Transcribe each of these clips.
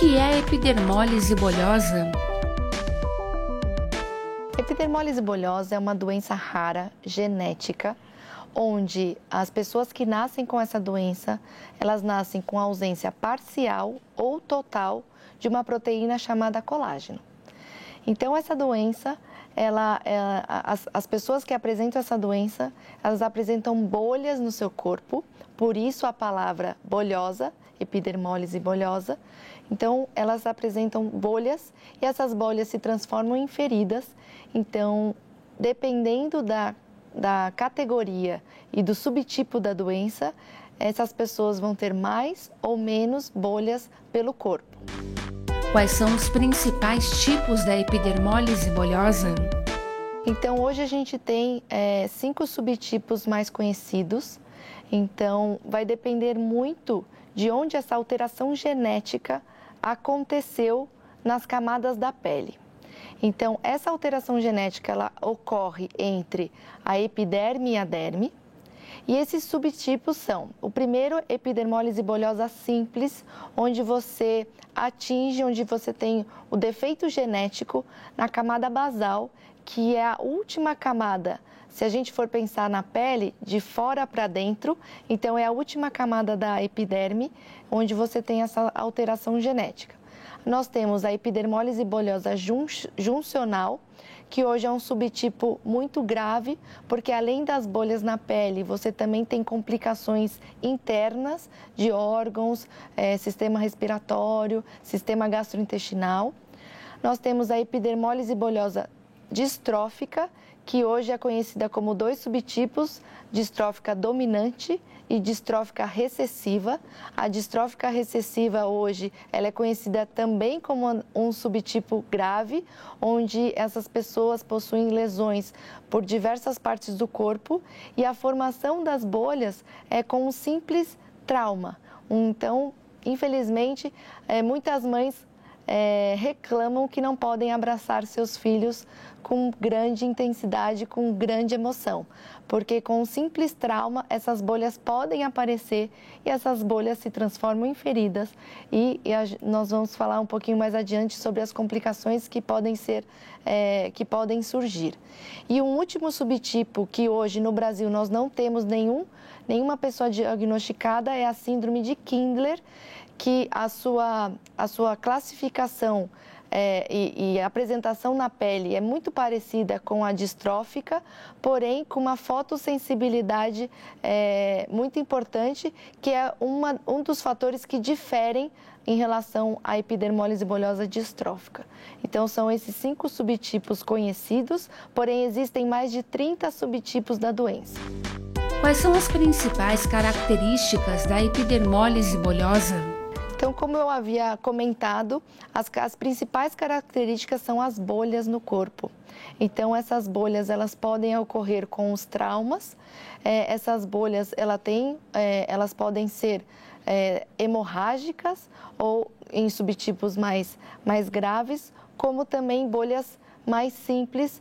que é a epidermólise bolhosa? Epidermólise bolhosa é uma doença rara, genética, onde as pessoas que nascem com essa doença, elas nascem com ausência parcial ou total de uma proteína chamada colágeno. Então, essa doença, as pessoas que apresentam essa doença, elas apresentam bolhas no seu corpo, por isso a palavra bolhosa, epidermólise bolhosa. Então, elas apresentam bolhas e essas bolhas se transformam em feridas. Então, dependendo da categoria e do subtipo da doença, essas pessoas vão ter mais ou menos bolhas pelo corpo. Quais são os principais tipos da epidermólise bolhosa? Então, hoje a gente tem 5 subtipos mais conhecidos. Então, vai depender muito de onde essa alteração genética aconteceu nas camadas da pele. Então, essa alteração genética ela ocorre entre a epiderme e a derme. E esses subtipos são, o primeiro, epidermólise bolhosa simples, onde você tem o defeito genético na camada basal, que é a última camada. Se a gente for pensar na pele, de fora para dentro, então é a última camada da epiderme, onde você tem essa alteração genética. Nós temos a epidermólise bolhosa juncional, que hoje é um subtipo muito grave, porque além das bolhas na pele, você também tem complicações internas de órgãos, sistema respiratório, sistema gastrointestinal. Nós temos a epidermólise bolhosa distrófica, que hoje é conhecida como 2 subtipos, distrófica dominante e distrófica recessiva. A distrófica recessiva hoje ela é conhecida também como um subtipo grave, onde essas pessoas possuem lesões por diversas partes do corpo e a formação das bolhas é com um simples trauma. Então, infelizmente, muitas mães reclamam que não podem abraçar seus filhos com grande intensidade, com grande emoção, porque com um simples trauma essas bolhas podem aparecer e essas bolhas se transformam em feridas nós vamos falar um pouquinho mais adiante sobre as complicações que podem surgir. E um último subtipo que hoje no Brasil nós não temos nenhuma pessoa diagnosticada é a síndrome de Kindler, que a sua classificação e apresentação na pele é muito parecida com a distrófica, porém com uma fotossensibilidade muito importante, que é um dos fatores que diferem em relação à epidermólise bolhosa distrófica. Então, são esses 5 subtipos conhecidos, porém existem mais de 30 subtipos da doença. Quais são as principais características da epidermólise bolhosa? Então, como eu havia comentado, as principais características são as bolhas no corpo. Então, essas bolhas elas podem ocorrer com os traumas. Essas bolhas elas podem ser hemorrágicas ou em subtipos mais graves, como também bolhas mais simples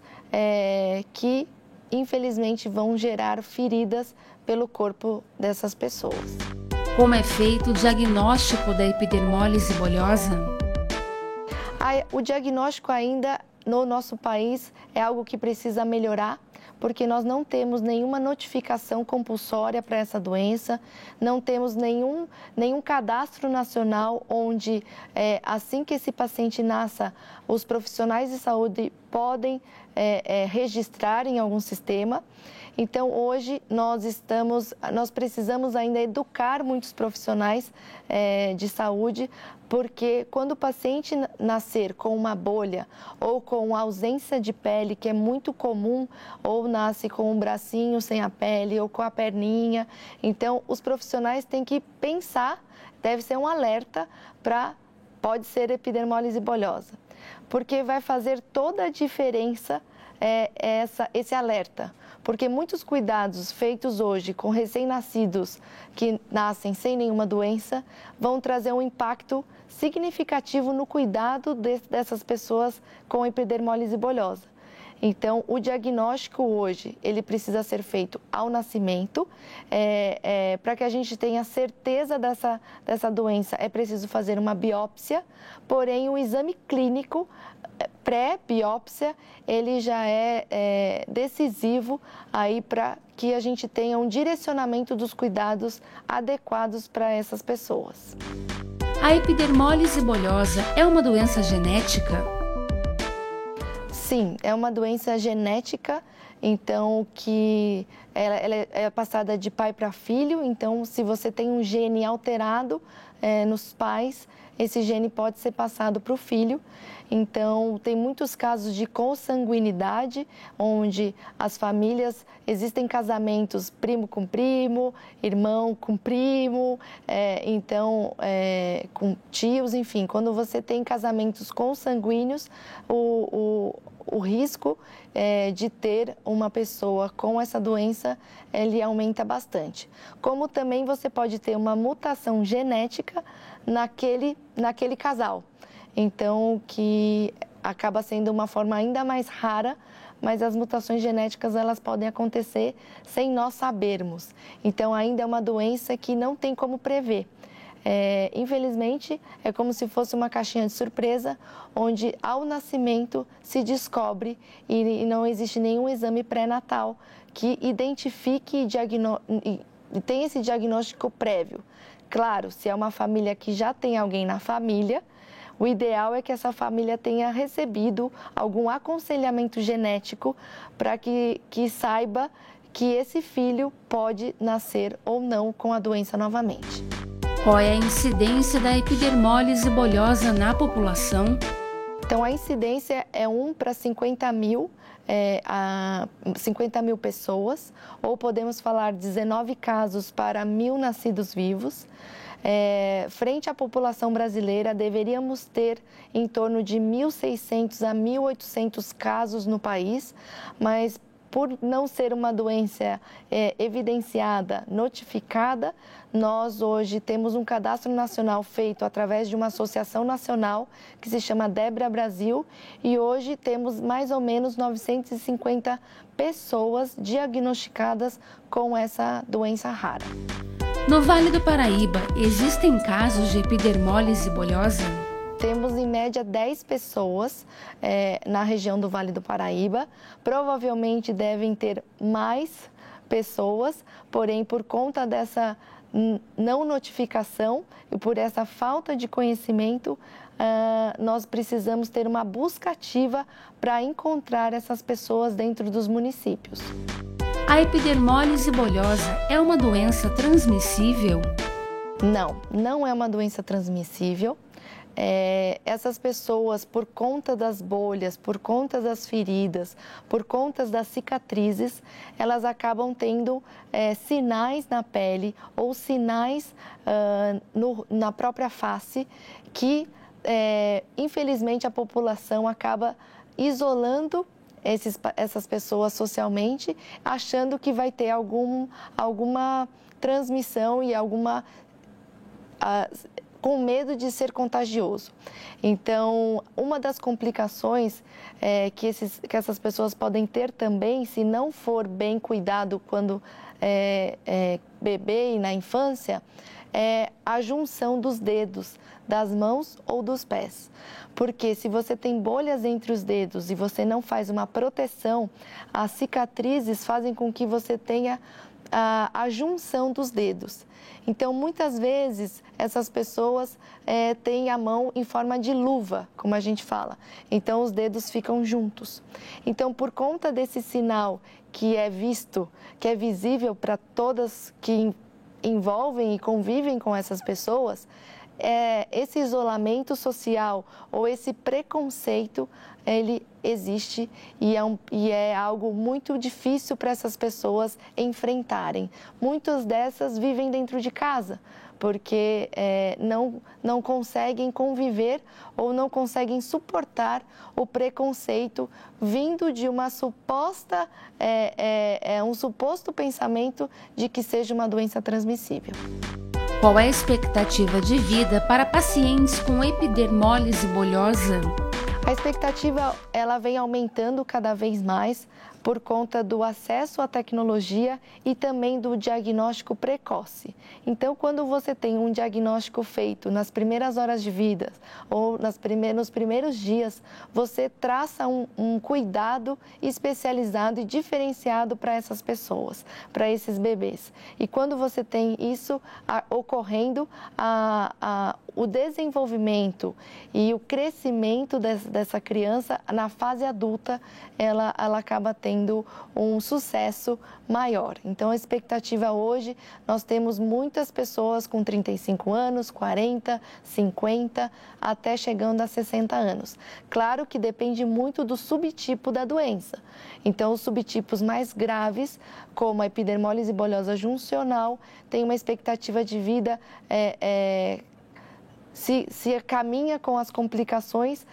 que, infelizmente, vão gerar feridas pelo corpo dessas pessoas. Como é feito o diagnóstico da epidermólise bolhosa? O diagnóstico ainda no nosso país é algo que precisa melhorar, porque nós não temos nenhuma notificação compulsória para essa doença, não temos nenhum cadastro nacional onde, assim que esse paciente nasça, os profissionais de saúde podem registrar em algum sistema. Então, hoje, nós precisamos ainda educar muitos profissionais de saúde, porque quando o paciente nascer com uma bolha ou com ausência de pele, que é muito comum, ou nasce com um bracinho sem a pele ou com a perninha, então, os profissionais têm que pensar, deve ser um alerta pode ser epidermólise bolhosa, porque vai fazer toda a diferença esse alerta. Porque muitos cuidados feitos hoje com recém-nascidos que nascem sem nenhuma doença vão trazer um impacto significativo no cuidado dessas pessoas com epidermólise bolhosa. Então, o diagnóstico hoje, ele precisa ser feito ao nascimento. Para que a gente tenha certeza dessa doença, é preciso fazer uma biópsia, porém o exame clínico pré-biópsia, ele já é decisivo aí para que a gente tenha um direcionamento dos cuidados adequados para essas pessoas. A epidermólise bolhosa é uma doença genética? Sim, é uma doença genética, então que ela é passada de pai para filho. Então, se você tem um gene alterado nos pais, esse gene pode ser passado para o filho. Então, tem muitos casos de consanguinidade, onde as famílias, existem casamentos primo com primo, irmão com primo, com tios, enfim. Quando você tem casamentos consanguíneos, o risco de ter uma pessoa com essa doença, ele aumenta bastante. Como também você pode ter uma mutação genética naquele casal. Então, que acaba sendo uma forma ainda mais rara, mas as mutações genéticas, elas podem acontecer sem nós sabermos. Então, ainda é uma doença que não tem como prever. Infelizmente, é como se fosse uma caixinha de surpresa, onde ao nascimento se descobre e não existe nenhum exame pré-natal que identifique e tenha esse diagnóstico prévio. Claro, se é uma família que já tem alguém na família, o ideal é que essa família tenha recebido algum aconselhamento genético para que saiba que esse filho pode nascer ou não com a doença novamente. Qual é a incidência da epidermólise bolhosa na população? Então, a incidência é 1 para 50 mil, 50 mil pessoas, ou podemos falar 19 casos para 1.000 nascidos vivos. Frente à população brasileira, deveríamos ter em torno de 1.600 a 1.800 casos no país, mas por não ser uma doença evidenciada, notificada, nós hoje temos um cadastro nacional feito através de uma associação nacional que se chama Debra Brasil, e hoje temos mais ou menos 950 pessoas diagnosticadas com essa doença rara. No Vale do Paraíba, existem casos de epidermólise bolhosa? Temos em média 10 pessoas na região do Vale do Paraíba. Provavelmente devem ter mais pessoas, porém por conta dessa não notificação e por essa falta de conhecimento, nós precisamos ter uma busca ativa para encontrar essas pessoas dentro dos municípios. A epidermólise bolhosa é uma doença transmissível? Não é uma doença transmissível. Essas pessoas, por conta das bolhas, por conta das feridas, por conta das cicatrizes, elas acabam tendo sinais na pele ou sinais na própria face que, infelizmente, a população acaba isolando essas pessoas socialmente, achando que vai ter alguma transmissão e com medo de ser contagioso. Então, uma das complicações que essas pessoas podem ter também, se não for bem cuidado quando bebê e na infância, é a junção dos dedos, das mãos ou dos pés. Porque se você tem bolhas entre os dedos e você não faz uma proteção, as cicatrizes fazem com que você tenha a junção dos dedos. Então, muitas vezes, essas pessoas têm a mão em forma de luva, como a gente fala. Então, os dedos ficam juntos. Então, por conta desse sinal que é visto, que é visível para todas que envolvem e convivem com essas pessoas, esse isolamento social ou esse preconceito, ele existe e é algo muito difícil para essas pessoas enfrentarem. Muitas dessas vivem dentro de casa, porque não conseguem conviver ou não conseguem suportar o preconceito vindo de uma suposta, um suposto pensamento de que seja uma doença transmissível. Qual é a expectativa de vida para pacientes com epidermólise bolhosa? A expectativa ela vem aumentando cada vez mais por conta do acesso à tecnologia e também do diagnóstico precoce. Então, quando você tem um diagnóstico feito nas primeiras horas de vida ou nos primeiros dias, você traça um cuidado especializado e diferenciado para essas pessoas, para esses bebês. E quando você tem isso ocorrendo, o desenvolvimento e o crescimento dessa criança na fase adulta, ela acaba tendo um sucesso maior. Então, a expectativa hoje, nós temos muitas pessoas com 35 anos, 40, 50, até chegando a 60 anos. Claro que depende muito do subtipo da doença. Então, os subtipos mais graves, como a epidermólise bulhosa juncional, tem uma expectativa de vida se caminha com as complicações,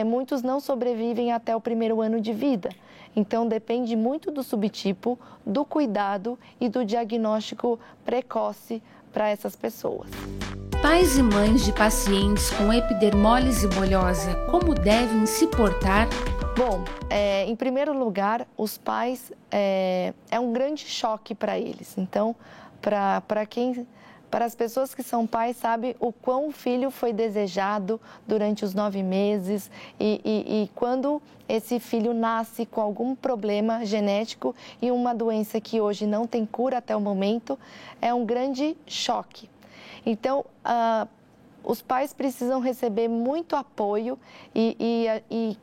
muitos não sobrevivem até o primeiro ano de vida. Então, depende muito do subtipo, do cuidado e do diagnóstico precoce para essas pessoas. Pais e mães de pacientes com epidermólise bulhosa, como devem se portar? Bom, em primeiro lugar, os pais, é um grande choque para eles. Então, para as pessoas que são pais, sabe o quão o filho foi desejado durante os 9 meses e quando esse filho nasce com algum problema genético e uma doença que hoje não tem cura até o momento, é um grande choque. Então, os pais precisam receber muito apoio e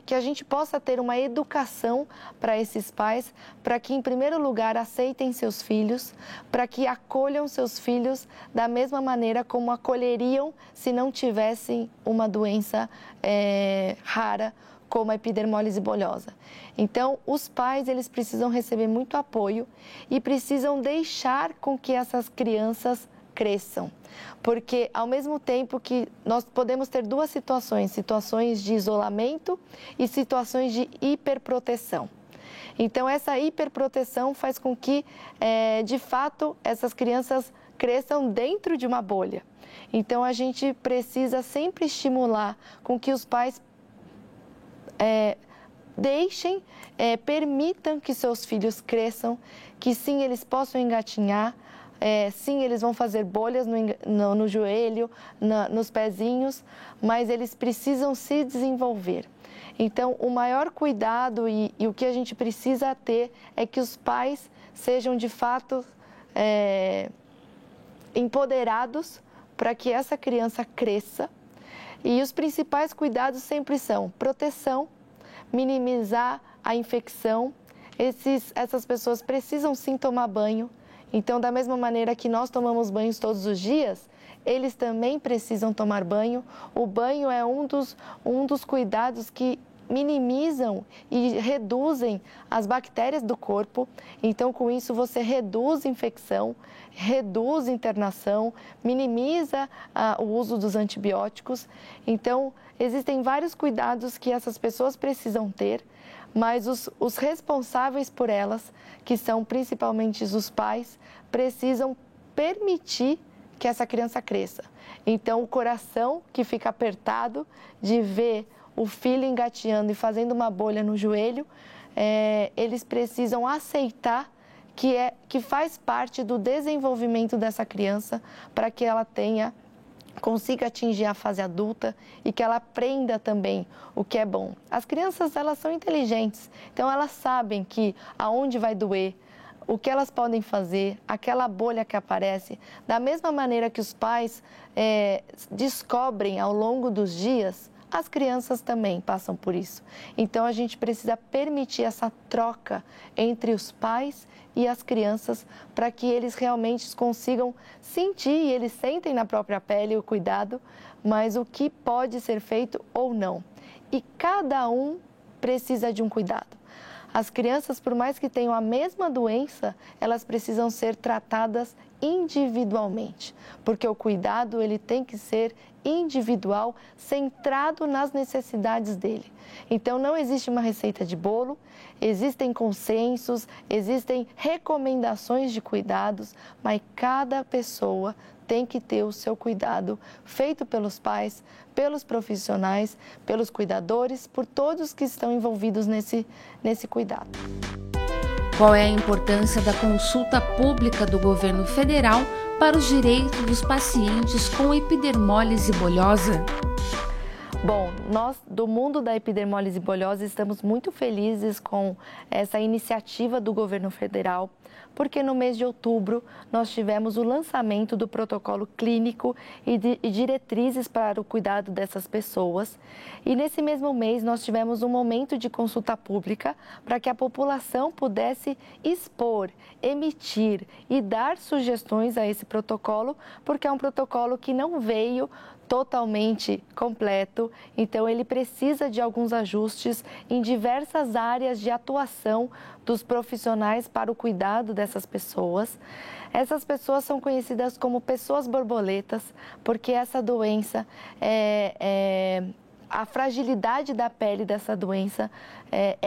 que a gente possa ter uma educação para esses pais, para que, em primeiro lugar, aceitem seus filhos, para que acolham seus filhos da mesma maneira como acolheriam se não tivessem uma doença rara, como a epidermólise bulhosa. Então, os pais, eles precisam receber muito apoio e precisam deixar com que essas crianças cresçam, porque ao mesmo tempo que nós podemos ter duas situações de isolamento e situações de hiperproteção. Então, essa hiperproteção faz com que, de fato, essas crianças cresçam dentro de uma bolha. Então, a gente precisa sempre estimular com que os pais permitam que seus filhos cresçam, que sim, eles possam engatinhar, sim, eles vão fazer bolhas no joelho, nos pezinhos, mas eles precisam se desenvolver. Então, o maior cuidado e o que a gente precisa ter é que os pais sejam, de fato, empoderados para que essa criança cresça. E os principais cuidados sempre são proteção, minimizar a infecção. Essas pessoas precisam sim tomar banho. Então, da mesma maneira que nós tomamos banhos todos os dias, eles também precisam tomar banho. O banho é um dos cuidados que minimizam e reduzem as bactérias do corpo. Então, com isso, você reduz infecção, reduz internação, minimiza o uso dos antibióticos. Então, existem vários cuidados que essas pessoas precisam ter, mas os responsáveis por elas, que são principalmente os pais, precisam permitir que essa criança cresça. Então, o coração que fica apertado de ver o filho engateando e fazendo uma bolha no joelho, eles precisam aceitar que faz parte do desenvolvimento dessa criança para que ela consiga atingir a fase adulta e que ela aprenda também o que é bom. As crianças, elas são inteligentes, então elas sabem que aonde vai doer, o que elas podem fazer, aquela bolha que aparece, da mesma maneira que os pais descobrem ao longo dos dias, as crianças também passam por isso. Então, a gente precisa permitir essa troca entre os pais e as crianças para que eles realmente consigam sentir, e eles sentem na própria pele o cuidado, mas o que pode ser feito ou não. E cada um precisa de um cuidado. As crianças, por mais que tenham a mesma doença, elas precisam ser tratadas individualmente, porque o cuidado ele tem que ser individual, centrado nas necessidades dele. Então, não existe uma receita de bolo, existem consensos, existem recomendações de cuidados, mas cada pessoa tem que ter o seu cuidado feito pelos pais, pelos profissionais, pelos cuidadores, por todos que estão envolvidos nesse cuidado. Qual é a importância da consulta pública do governo federal para os direitos dos pacientes com epidermólise bulhosa? Bom, nós do mundo da epidermólise bulhosa estamos muito felizes com essa iniciativa do governo federal, porque no mês de outubro nós tivemos o lançamento do protocolo clínico e diretrizes para o cuidado dessas pessoas. E nesse mesmo mês nós tivemos um momento de consulta pública para que a população pudesse expor, emitir e dar sugestões a esse protocolo, porque é um protocolo que não veio totalmente completo, então ele precisa de alguns ajustes em diversas áreas de atuação dos profissionais para o cuidado dessas pessoas. Essas pessoas são conhecidas como pessoas borboletas, porque essa doença a fragilidade da pele dessa doença é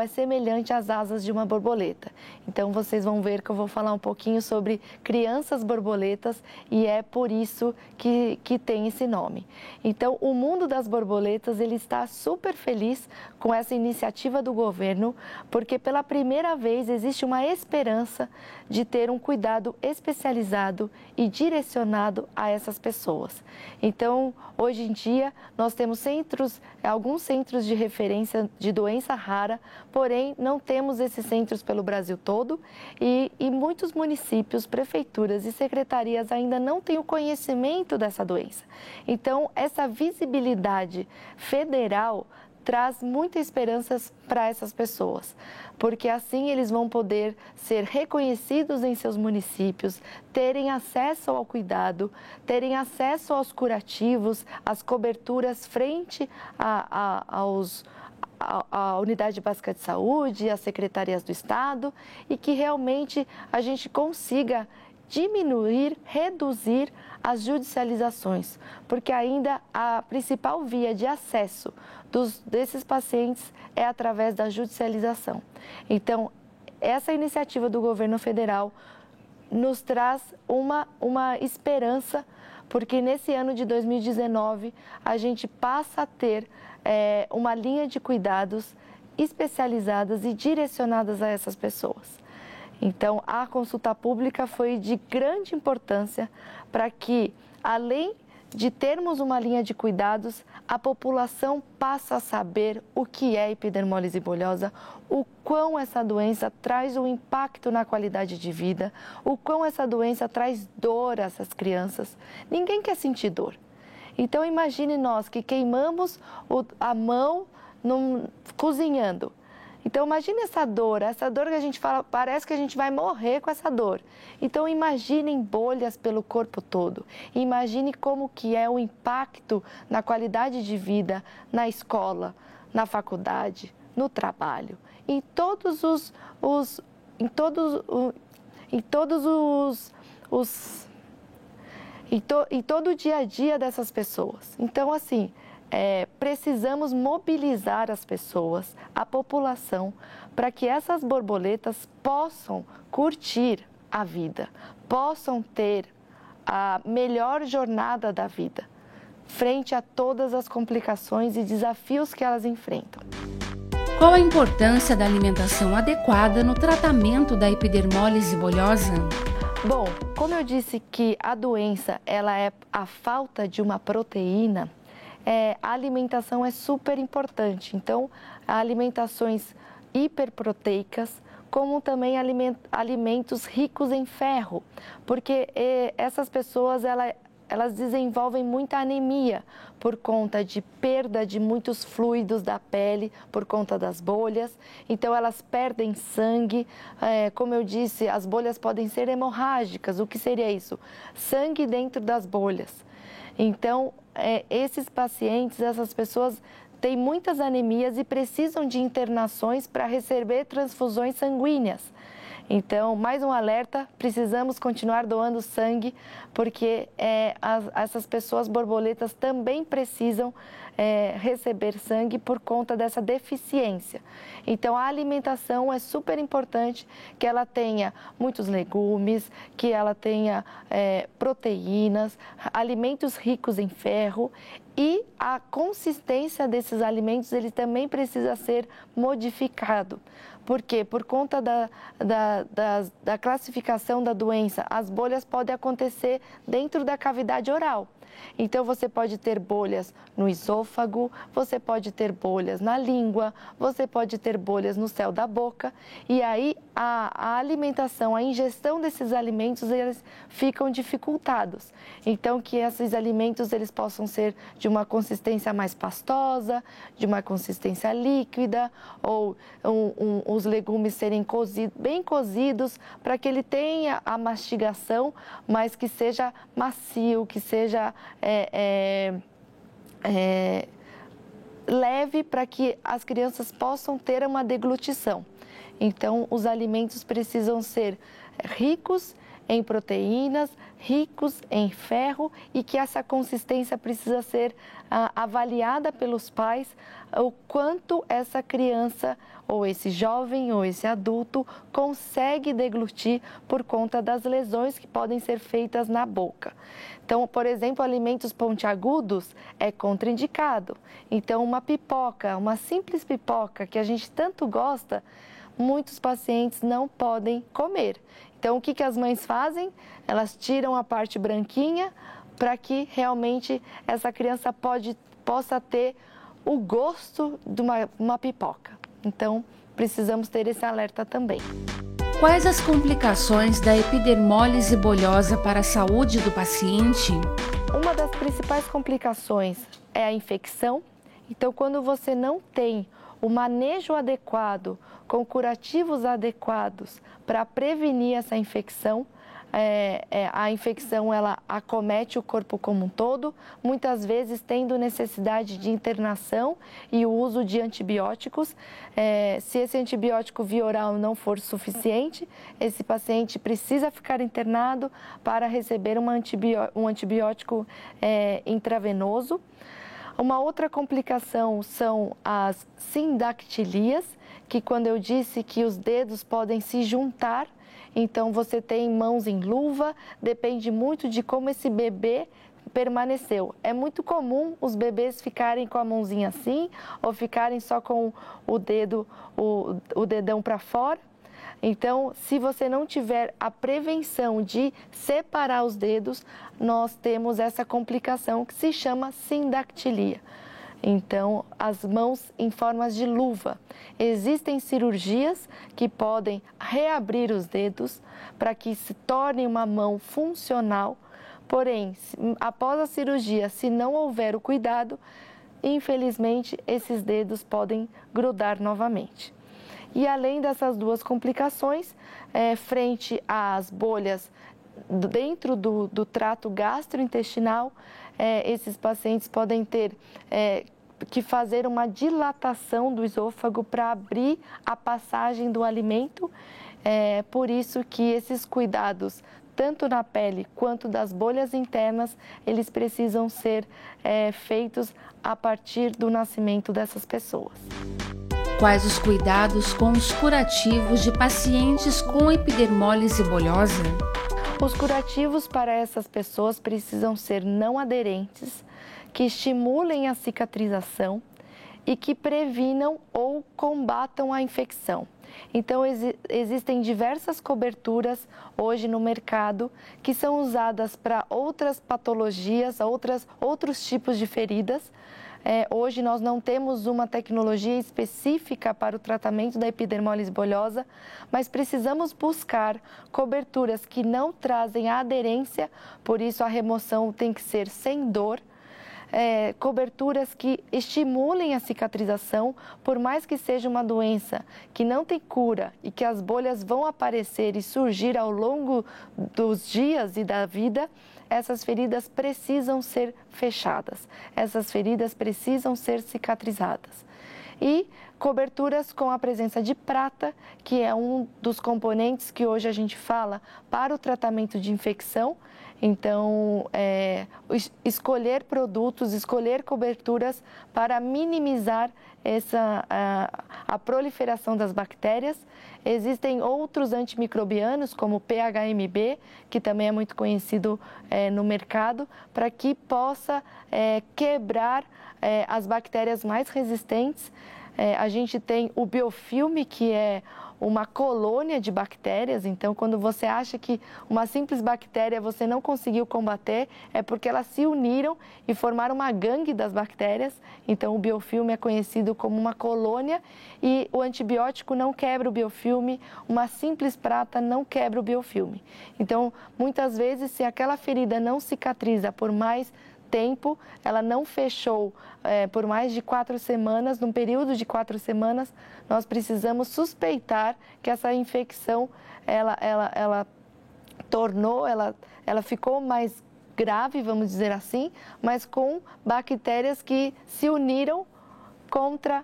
semelhante às asas de uma borboleta. Então, vocês vão ver que eu vou falar um pouquinho sobre crianças borboletas e é por isso que tem esse nome. Então, o mundo das borboletas, ele está super feliz com essa iniciativa do governo, porque pela primeira vez existe uma esperança de ter um cuidado especializado e direcionado a essas pessoas. Então, hoje em dia, nós temos alguns centros de referência de doença rara, porém não temos esses centros pelo Brasil todo e muitos municípios, prefeituras e secretarias ainda não têm o conhecimento dessa doença. Então, essa visibilidade federal traz muitas esperanças para essas pessoas, porque assim eles vão poder ser reconhecidos em seus municípios, terem acesso ao cuidado, terem acesso aos curativos, às coberturas frente à Unidade Básica de Saúde, às secretarias do Estado, e que realmente a gente consiga diminuir, reduzir as judicializações, porque ainda a principal via de acesso desses pacientes é através da judicialização. Então, essa iniciativa do governo federal nos traz uma esperança, porque nesse ano de 2019 a gente passa a ter uma linha de cuidados especializadas e direcionadas a essas pessoas. Então, a consulta pública foi de grande importância para que, além de termos uma linha de cuidados, a população passa a saber o que é epidermólise bulhosa, o quão essa doença traz um impacto na qualidade de vida, o quão essa doença traz dor a essas crianças. Ninguém quer sentir dor. Então, imagine nós que queimamos a mão cozinhando. Então, imagine essa dor que a gente fala, parece que a gente vai morrer com essa dor. Então, imaginem bolhas pelo corpo todo. Imagine como que é o impacto na qualidade de vida, na escola, na faculdade, no trabalho, em todo o dia a dia dessas pessoas. Então, assim, precisamos mobilizar as pessoas, a população, para que essas borboletas possam curtir a vida, possam ter a melhor jornada da vida, frente a todas as complicações e desafios que elas enfrentam. Qual a importância da alimentação adequada no tratamento da epidermólise bulhosa? Bom, como eu disse que a doença ela é a falta de uma proteína, a alimentação é super importante. Então, alimentações hiperproteicas, como também alimentos ricos em ferro, porque essas pessoas elas desenvolvem muita anemia por conta de perda de muitos fluidos da pele, por conta das bolhas. Então, elas perdem sangue. Como eu disse, as bolhas podem ser hemorrágicas. O que seria isso? Sangue dentro das bolhas. Então, esses pacientes, essas pessoas têm muitas anemias e precisam de internações para receber transfusões sanguíneas. Então, mais um alerta, precisamos continuar doando sangue, porque essas pessoas borboletas também precisam receber sangue por conta dessa deficiência. Então, a alimentação é super importante, que ela tenha muitos legumes, que ela tenha proteínas, alimentos ricos em ferro, e a consistência desses alimentos ele também precisa ser modificado. Por quê? Por conta da classificação da doença, as bolhas podem acontecer dentro da cavidade oral. Então, você pode ter bolhas no esôfago, você pode ter bolhas na língua, você pode ter bolhas no céu da boca. E aí, a alimentação, a ingestão desses alimentos, eles ficam dificultados. Então, que esses alimentos eles possam ser de uma consistência mais pastosa, de uma consistência líquida, ou os legumes serem bem cozidos, para que ele tenha a mastigação, mas que seja macio, que seja leve, para que as crianças possam ter uma deglutição. Então, os alimentos precisam ser ricos em proteínas, ricos em ferro, e que essa consistência precisa ser avaliada pelos pais, o quanto essa criança, ou esse jovem, ou esse adulto, consegue deglutir por conta das lesões que podem ser feitas na boca. Então, por exemplo, alimentos pontiagudos é contraindicado. Então, uma pipoca, uma simples pipoca que a gente tanto gosta, muitos pacientes não podem comer. Então, o que as mães fazem? Elas tiram a parte branquinha para que realmente essa criança possa ter o gosto de uma pipoca. Então, precisamos ter esse alerta também. Quais as complicações da epidermólise bolhosa para a saúde do paciente? Uma das principais complicações é a infecção. Então, quando você não tem o manejo adequado, com curativos adequados para prevenir essa infecção, a infecção ela acomete o corpo como um todo, muitas vezes tendo necessidade de internação e o uso de antibióticos. Se esse antibiótico via oral não for suficiente, esse paciente precisa ficar internado para receber um antibiótico intravenoso. Uma outra complicação são as sindactilias, que quando eu disse que os dedos podem se juntar, então você tem mãos em luva, depende muito de como esse bebê permaneceu. É muito comum os bebês ficarem com a mãozinha assim, ou ficarem só com o dedão para fora. Então, se você não tiver a prevenção de separar os dedos, nós temos essa complicação que se chama sindactilia. Então, as mãos em formas de luva. Existem cirurgias que podem reabrir os dedos para que se torne uma mão funcional. Porém, após a cirurgia, se não houver o cuidado, infelizmente, esses dedos podem grudar novamente. E além dessas duas complicações, frente às bolhas dentro do trato gastrointestinal, esses pacientes podem ter que fazer uma dilatação do esôfago para abrir a passagem do alimento. Por isso que esses cuidados, tanto na pele quanto das bolhas internas, eles precisam ser feitos a partir do nascimento dessas pessoas. Quais os cuidados com os curativos de pacientes com epidermólise bolhosa? Os curativos para essas pessoas precisam ser não aderentes, que estimulem a cicatrização e que previnam ou combatam a infecção. Então, existem diversas coberturas hoje no mercado que são usadas para outras patologias, outros tipos de feridas. Hoje nós não temos uma tecnologia específica para o tratamento da epidermólise bolhosa, mas precisamos buscar coberturas que não trazem aderência, por isso a remoção tem que ser sem dor. Coberturas que estimulem a cicatrização, por mais que seja uma doença que não tem cura e que as bolhas vão aparecer e surgir ao longo dos dias e da vida, essas feridas precisam ser fechadas, essas feridas precisam ser cicatrizadas. e coberturas com a presença de prata, que é um dos componentes que hoje a gente fala para o tratamento de infecção. Então, escolher produtos, escolher coberturas para minimizar a proliferação das bactérias. Existem outros antimicrobianos, como o PHMB, que também é muito conhecido no mercado, para que possa quebrar as bactérias mais resistentes. A gente tem o biofilme, que é uma colônia de bactérias. Então, quando você acha que uma simples bactéria você não conseguiu combater, é porque elas se uniram e formaram uma gangue das bactérias. Então, o biofilme é conhecido como uma colônia e o antibiótico não quebra o biofilme, uma simples prata não quebra o biofilme. Então, muitas vezes, se aquela ferida não cicatriza por mais tempo, ela não fechou por mais de 4 semanas, num período de 4 semanas, nós precisamos suspeitar que essa infecção, ela ficou mais grave, vamos dizer assim, mas com bactérias que se uniram contra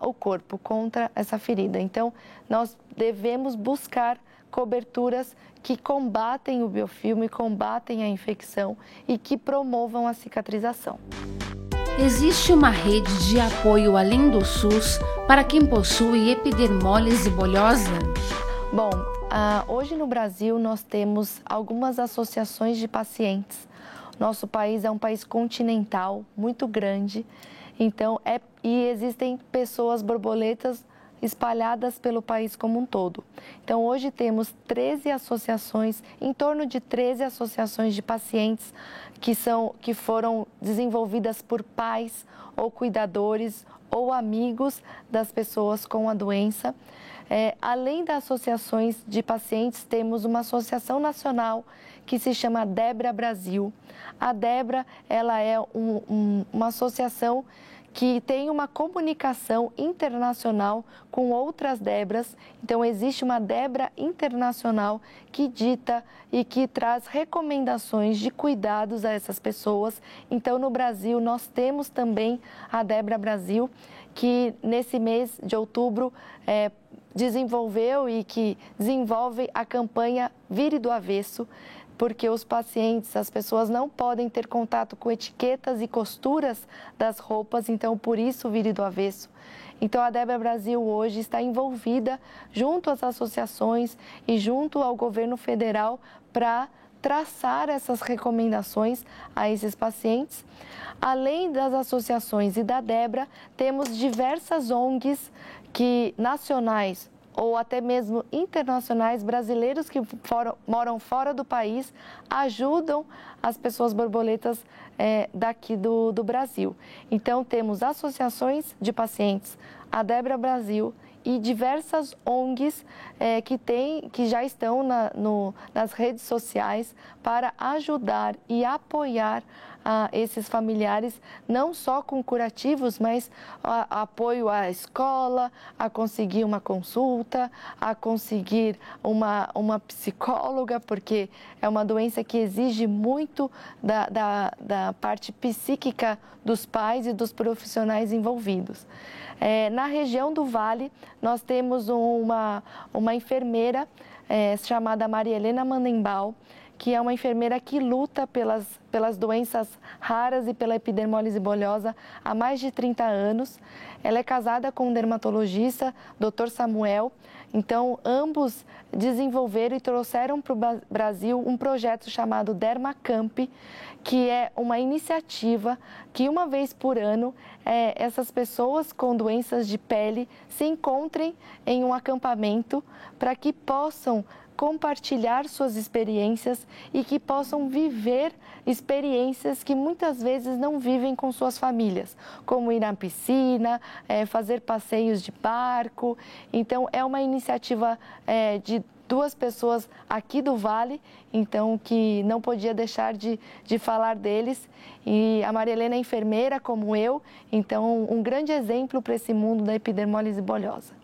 o corpo, contra essa ferida. Então, nós devemos buscar coberturas que combatem o biofilme, combatem a infecção e que promovam a cicatrização. Existe uma rede de apoio além do SUS para quem possui epidermólise bulhosa? Bom, hoje no Brasil nós temos algumas associações de pacientes. Nosso país é um país continental, muito grande, então e existem pessoas borboletas espalhadas pelo país como um todo. Então, hoje temos 13 associações, em torno de 13 associações de pacientes que foram desenvolvidas por pais ou cuidadores ou amigos das pessoas com a doença. Além das associações de pacientes, temos uma associação nacional que se chama Debra Brasil. A Debra, ela é uma associação que tem uma comunicação internacional com outras Debras. Então, existe uma Debra internacional que dita e que traz recomendações de cuidados a essas pessoas. Então, no Brasil, nós temos também a Debra Brasil, que nesse mês de outubro desenvolveu e que desenvolve a campanha Vire do Avesso, porque os pacientes, as pessoas não podem ter contato com etiquetas e costuras das roupas, então por isso Vire do Avesso. Então a Debra Brasil hoje está envolvida junto às associações e junto ao governo federal para traçar essas recomendações a esses pacientes. Além das associações e da Debra, temos diversas ONGs nacionais ou até mesmo internacionais, brasileiros que moram fora do país, ajudam as pessoas borboletas daqui do Brasil. Então, temos associações de pacientes, a Debra Brasil e diversas ONGs que já estão nas redes sociais para ajudar e apoiar esses familiares, não só com curativos, mas apoio à escola, a conseguir uma consulta, a conseguir uma psicóloga, porque é uma doença que exige muito da parte psíquica dos pais e dos profissionais envolvidos. Na região do Vale, nós temos uma enfermeira chamada Maria Helena Mandembal, que é uma enfermeira que luta pelas doenças raras e pela epidermólise bulhosa há mais de 30 anos. Ela é casada com um dermatologista, Dr. Samuel. Então, ambos desenvolveram e trouxeram para o Brasil um projeto chamado Dermacamp, que é uma iniciativa que uma vez por ano essas pessoas com doenças de pele se encontrem em um acampamento para que possam compartilhar suas experiências e que possam viver experiências que muitas vezes não vivem com suas famílias, como ir na piscina, fazer passeios de barco. Então, é uma iniciativa de 2 pessoas aqui do Vale, então que não podia deixar de falar deles. E a Maria Helena é enfermeira como eu, então um grande exemplo para esse mundo da epidermólise bulhosa.